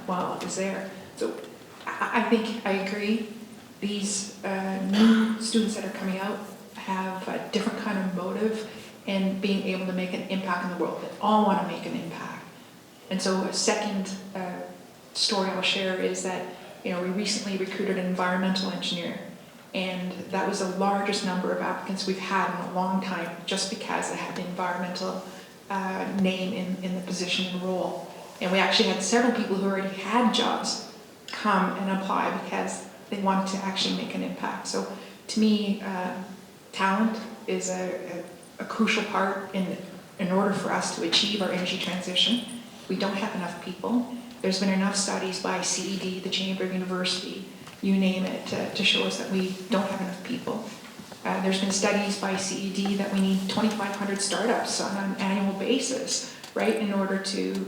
while it was there. So I think I agree. These new students that are coming out have a different kind of motive in being able to make an impact in the world. They all want to make an impact. And so a second story I'll share is that we recently recruited an environmental engineer, and that was the largest number of applicants we've had in a long time, just because they had the environmental name in the position and role. And we actually had several people who already had jobs come and apply because they wanted to actually make an impact. So to me, talent is a crucial part in order for us to achieve our energy transition. We don't have enough people. There's been enough studies by CED, the Chamber of University, you name it, to show us that we don't have enough people. There's been studies by CED that we need 2,500 startups on an annual basis, right, in order to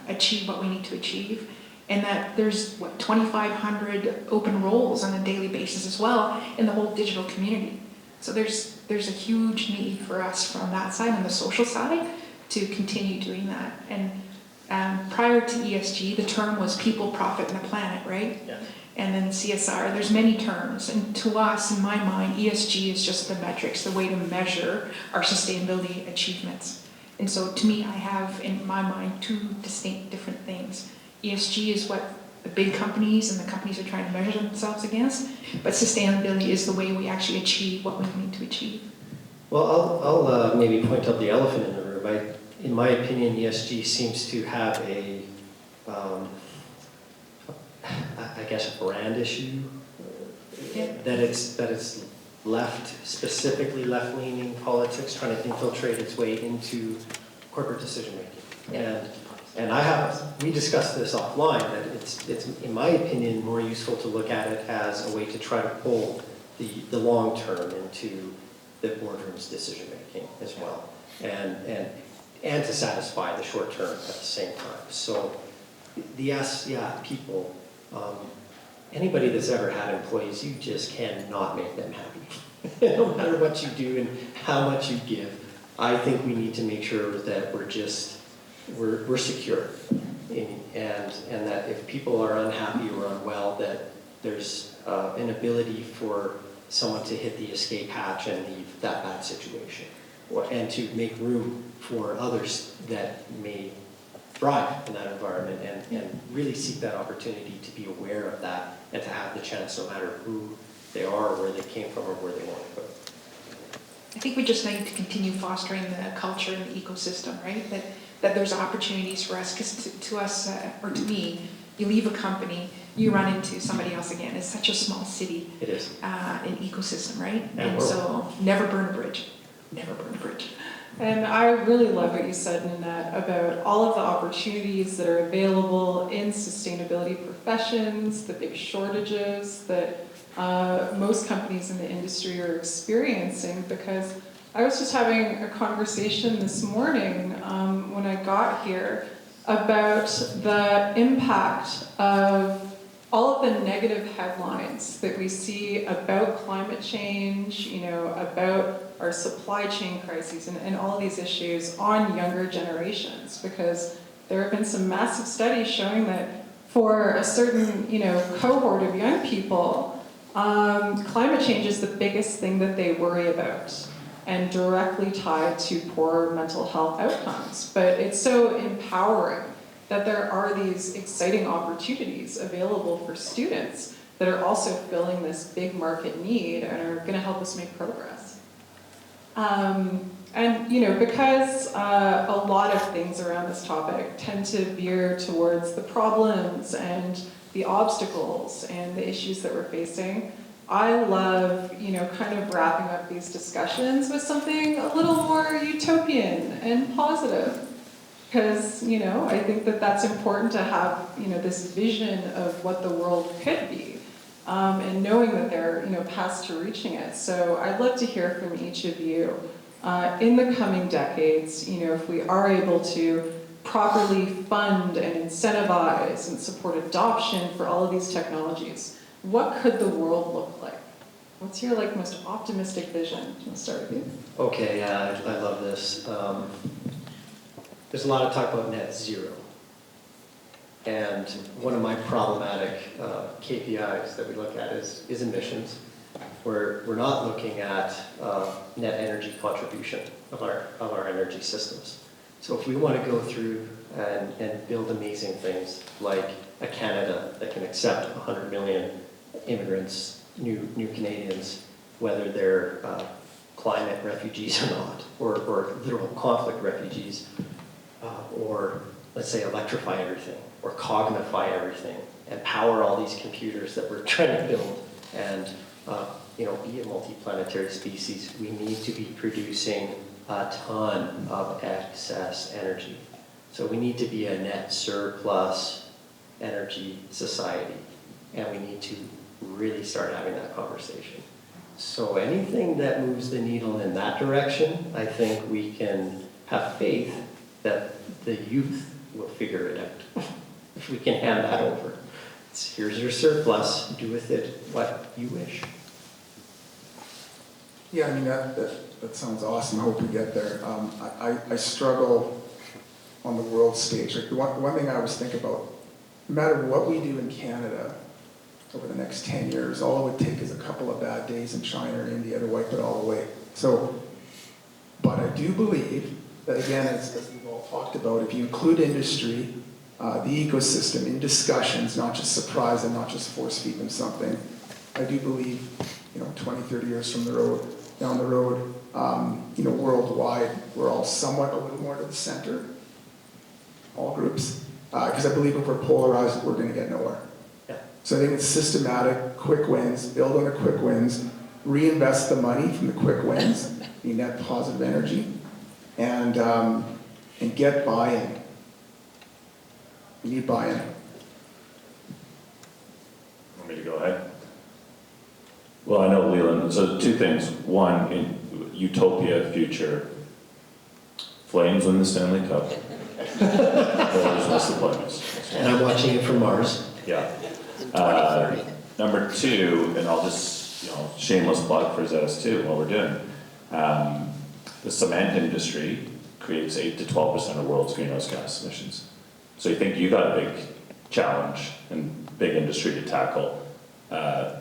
achieve what we need to achieve. And that there's, 2,500 open roles on a daily basis as well in the whole digital community. So there's a huge need for us from that side and the social side to continue doing that. And prior to ESG, the term was people, profit, and the planet, right? Yeah. And then CSR, there's many terms. And to us, in my mind, ESG is just the metrics, the way to measure our sustainability achievements. And so to me, I have in my mind two distinct different things. ESG is what the big companies and the companies are trying to measure themselves against, but sustainability is the way we actually achieve what we need to achieve. Well, I'll maybe point out the elephant in the room. In my opinion, ESG seems to have I guess, a brand issue. Yeah. That it's specifically left-leaning politics trying to infiltrate its way into corporate decision-making. And we discussed this offline, that it's, in my opinion, more useful to look at it as a way to try to pull the long term into the boardroom's decision-making as well. And to satisfy the short term at the same time. So people, anybody that's ever had employees, you just cannot make them happy. No matter what you do and how much you give. I think we need to make sure that we're secure. And that if people are unhappy or unwell, that there's an ability for someone to hit the escape hatch and leave that bad situation. And to make room for others that may thrive in that environment and really seek that opportunity to be aware of that and to have the chance, no matter who they are or where they came from or where they want to go. I think we just need to continue fostering the culture and the ecosystem, right? That there's opportunities for us, because to us, or to me, you leave a company, you run into somebody else again. It's such a small city. It is. An ecosystem, right? And so never burn a bridge. Never burn a bridge. And I really love what you said, Nanette, about all of the opportunities that are available in sustainability professions, the big shortages that most companies in the industry are experiencing, because I was just having a conversation this morning when I got here about the impact of all of the negative headlines that we see about climate change, about our supply chain crises and all of these issues on younger generations, because there have been some massive studies showing that for a certain, cohort of young people, climate change is the biggest thing that they worry about and directly tied to poor mental health outcomes. But it's so empowering that there are these exciting opportunities available for students that are also filling this big market need and are going to help us make progress. Because a lot of things around this topic tend to veer towards the problems and the obstacles and the issues that we're facing, I love, kind of wrapping up these discussions with something a little more utopian and positive. Because, I think that that's important to have, this vision of what the world could be, and knowing that there are, paths to reaching it. So I'd love to hear from each of you in the coming decades, if we are able to properly fund and incentivize and support adoption for all of these technologies, what could the world look like? What's your most optimistic vision? Can I start with you? Okay, I love this. There's a lot of talk about net zero. And one of my problematic KPIs that we look at is emissions. We're not looking at net energy contribution of our energy systems. So if we want to go through and build amazing things like a Canada that can accept 100 million immigrants, new Canadians, whether they're climate refugees or not, or literal conflict refugees, or let's say electrify everything, or cognify everything, and power all these computers that we're trying to build, and be a multi-planetary species, we need to be producing a ton of excess energy. So we need to be a net surplus energy society, and we need to really start having that conversation. So anything that moves the needle in that direction, I think we can have faith that the youth will figure it out. we can hand that over. Here's your surplus, do with it what you wish. Yeah, I mean, that sounds awesome. I hope we get there. I struggle on the world stage. Like, the one thing I always think about, no matter what we do in Canada over the next 10 years, all it would take is a couple of bad days in China or India to wipe it all away. So, but I do believe that, again, as we've all talked about, if you include industry, the ecosystem in discussions, not just surprise and not just force feed them something, I do believe, 20, 30 years down the road, worldwide, we're all somewhat a little more to the center, all groups, because I believe if we're polarized, we're going to get nowhere. Yeah. So I think it's systematic, quick wins, build on the quick wins, reinvest the money from the quick wins, the net positive energy, and get buy-in. We need buy-in. Want me to go ahead? Well, I know Leland, so two things. One, in utopia future, Flames win the Stanley Cup. Oilers miss the playoffs. And I'm watching it from Mars. Yeah. Number two, and I'll just, shameless plug for ZS2, what we're doing. The cement industry creates 8 to 12% of the world's greenhouse gas emissions. So you think you got a big challenge and big industry to tackle.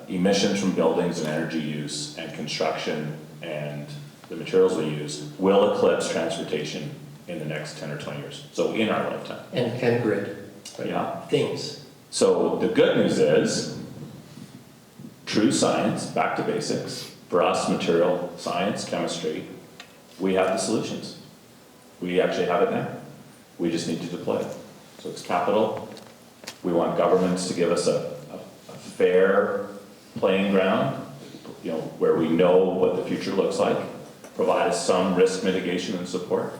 Emissions from buildings and energy use and construction and the materials we use will eclipse transportation in the next 10 or 20 years. So in our lifetime. And grid. Right? Yeah. Things. So the good news is, true science, back to basics, for us, material science, chemistry, we have the solutions. We actually have it now. We just need to deploy it. So it's capital. We want governments to give us a fair playing ground, where we know what the future looks like, provide us some risk mitigation and support,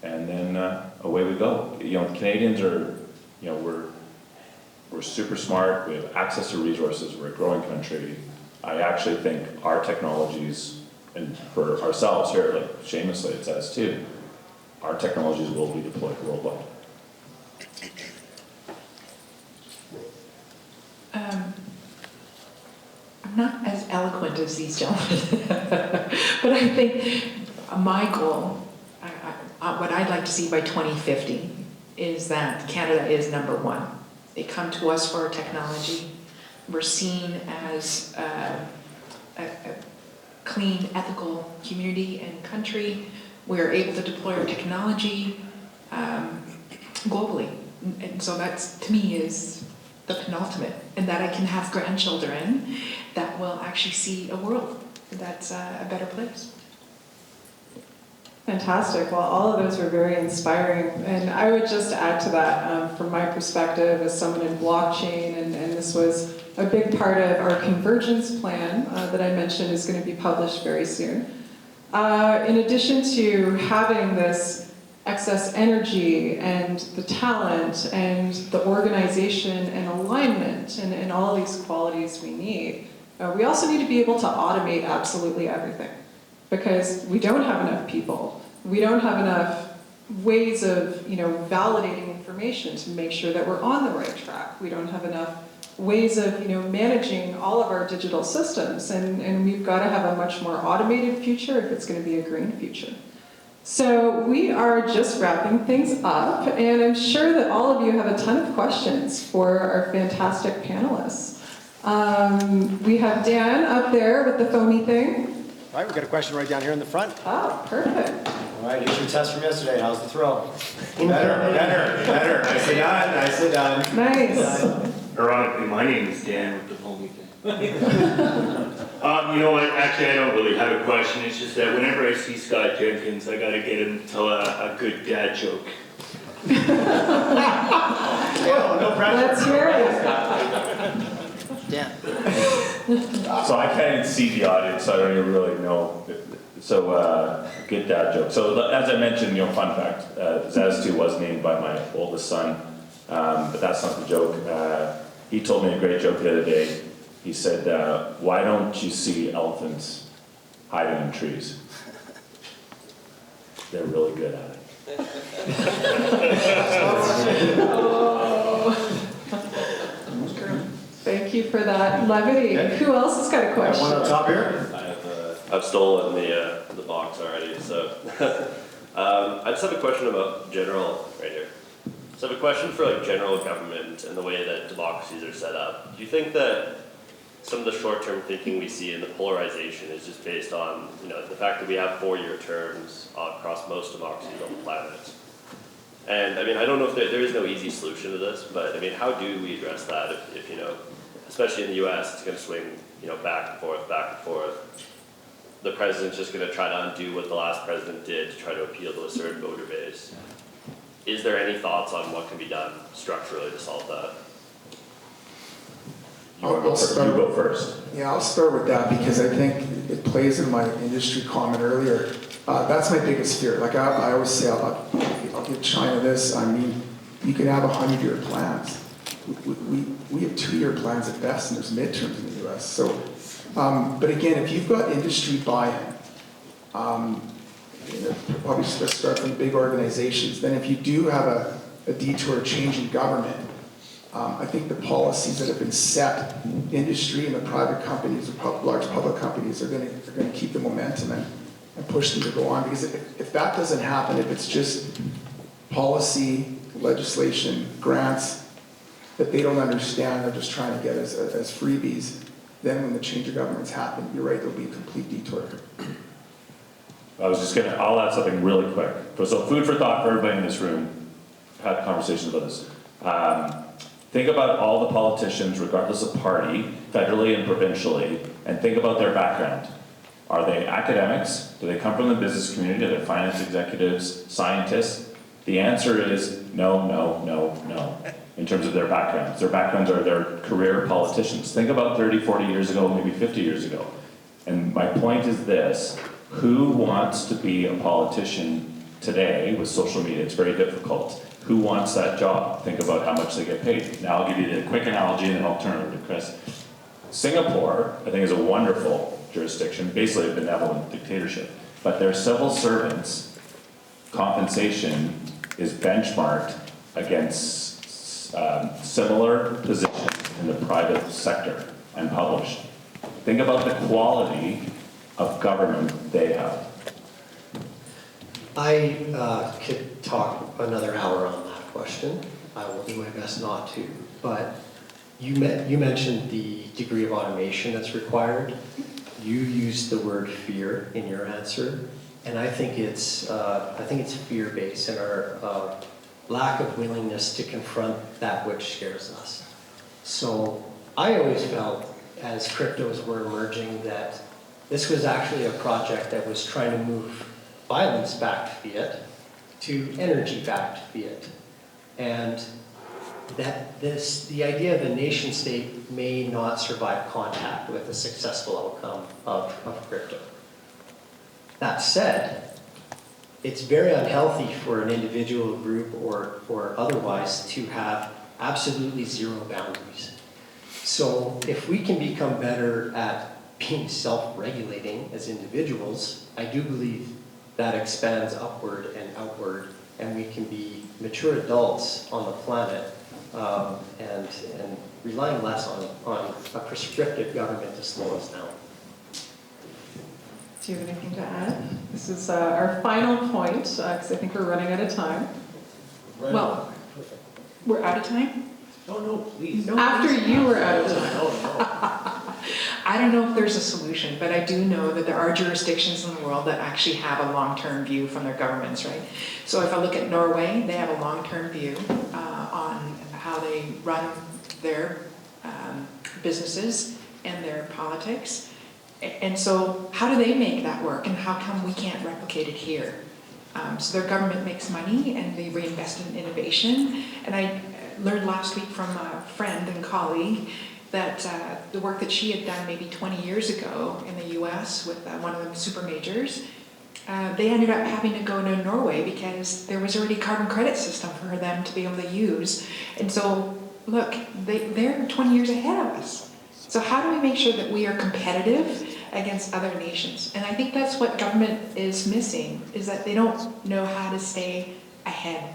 and then away we go. Canadians are, we're super smart, we have access to resources, we're a growing country. I actually think our technologies, and for ourselves here, like shamelessly it says too, our technologies will be deployed worldwide. I'm not as eloquent as these gentlemen, but I think my goal, what I'd like to see by 2050, is that Canada is #1. They come to us for our technology. We're seen as a clean, ethical community and country. We're able to deploy our technology globally. And so that's, to me, is the penultimate. And that I can have grandchildren that will actually see a world that's a better place. Fantastic. Well, all of those were very inspiring. And I would just add to that, from my perspective as someone in blockchain, and this was a big part of our convergence plan that I mentioned is going to be published very soon. In addition to having this excess energy and the talent and the organization and alignment and all of these qualities we need, we also need to be able to automate absolutely everything. Because we don't have enough people. We don't have enough ways of, validating information to make sure that we're on the right track. We don't have enough ways of, managing all of our digital systems. And we've got to have a much more automated future if it's going to be a green future. So we are just wrapping things up, and I'm sure that all of you have a ton of questions for our fantastic panelists. We have Dan up there with the foamy thing. All right, we've got a question right down here in the front. Oh, perfect. All right, here's your test from yesterday. How's the throw? Better. Nicely done. Nice. Ironically, my name is Dan with the homie thing. You know what? Actually, I don't really have a question. It's just that whenever I see Scott Jenkins, I gotta get him to tell a good dad joke. No pressure. Let's hear it. Dan. So I can't even see the audience, so I don't even really know. So good dad joke. So as I mentioned, fun fact, ZS2 was named by my oldest son, but that's not the joke. He told me a great joke the other day. He said, why don't you see elephants hiding in trees? They're really good at it. you for that levity. Who else has got a Got one up question? top here. I've stolen the box already, so I just have a question about general right here. So I have a question for like general government and the way that democracies are set up. Do you think that some of the short-term thinking we see in the polarization is just based on the fact that we have 4-year terms across most democracies on the planet? And I mean, I don't know if there is no easy solution to this, but I mean, how do we address that if especially in the U.S., it's going to swing back and forth, back and forth. The president's just going to try to undo what the last president did to try to appeal to a certain voter base. Is there any thoughts on what can be done structurally to solve that? You go first. Yeah, I'll start with that because I think it plays in my industry comment earlier. That's my biggest fear. Like I always say, I'll give China this. I mean, you can have 100-year plans. We have 2-year plans at best, and there's midterms in the U.S. So, but again, if you've got industry buy-in, probably let's start from big organizations. Then if you do have a detour change in government, I think the policies that have been set, industry and the private companies, the large public companies, are going to keep the momentum and push them to go on. Because if that doesn't happen, if it's just policy, legislation, grants that they don't understand, they're just trying to get as freebies, then when the change of governments happen, you're right, there'll be a complete detour. I'll add something really quick. So food for thought for everybody in this room. Had conversations about this. Think about all the politicians, regardless of party, federally and provincially, and think about their background. Are they academics? Do they come from the business community? Are they finance executives, scientists? The answer is no, no, no, no, in terms of their backgrounds. Their backgrounds are their career politicians. Think about 30, 40 years ago, maybe 50 years ago. And my point is this: who wants to be a politician today with social media? It's very difficult. Who wants that job? Think about how much they get paid. Now I'll give you the quick analogy and then I'll turn it over to Chris. Singapore, I think, is a wonderful jurisdiction, basically a benevolent dictatorship. But their civil servants' compensation is benchmarked against similar positions in the private sector and published. Think about the quality of government they have. I could talk another hour on that question. I will do my best not to. But you mentioned the degree of automation that's required. You used the word fear in your answer, and I think it's fear-based and our lack of willingness to confront that which scares us. So I always felt, as cryptos were emerging, that this was actually a project that was trying to move violence-backed fiat to energy-backed fiat. And that the idea of a nation state may not survive contact with a successful outcome of crypto. That said, it's very unhealthy for an individual group or otherwise to have absolutely zero boundaries. So if we can become better at being self-regulating as individuals, I do believe that expands upward and outward, and we can be mature adults on the planet and relying less on a prescriptive government to slow us down. Do you have anything to add? This is our final point, because I think we're running out of time. Well, we're out of time? No, please. No, After please. you were out of time. I don't know if there's a solution, but I do know that there are jurisdictions in the world that actually have a long-term view from their governments, right? So if I look at Norway, they have a long-term view on how they run their businesses and their politics. And so how do they make that work, and how come we can't replicate it here? So their government makes money and they reinvest in innovation. And I learned last week from a friend and colleague that the work that she had done maybe 20 years ago in the US with one of the super majors, they ended up having to go to Norway because there was already a carbon credit system for them to be able to use. And so, look, they're 20 years ahead of us. So how do we make sure that we are competitive against other nations? And I think that's what government is missing, is that they don't know how to stay ahead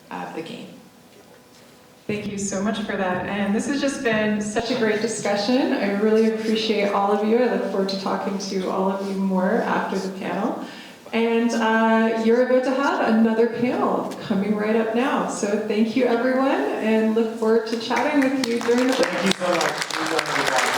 of the game. Thank you so much for that. And this has just been such a great discussion. I really appreciate all of you. I look forward to talking to all of you more after the panel. And you're about to have another panel coming right up now. So thank you, everyone, and look forward to chatting with you during the break. Thank you so much.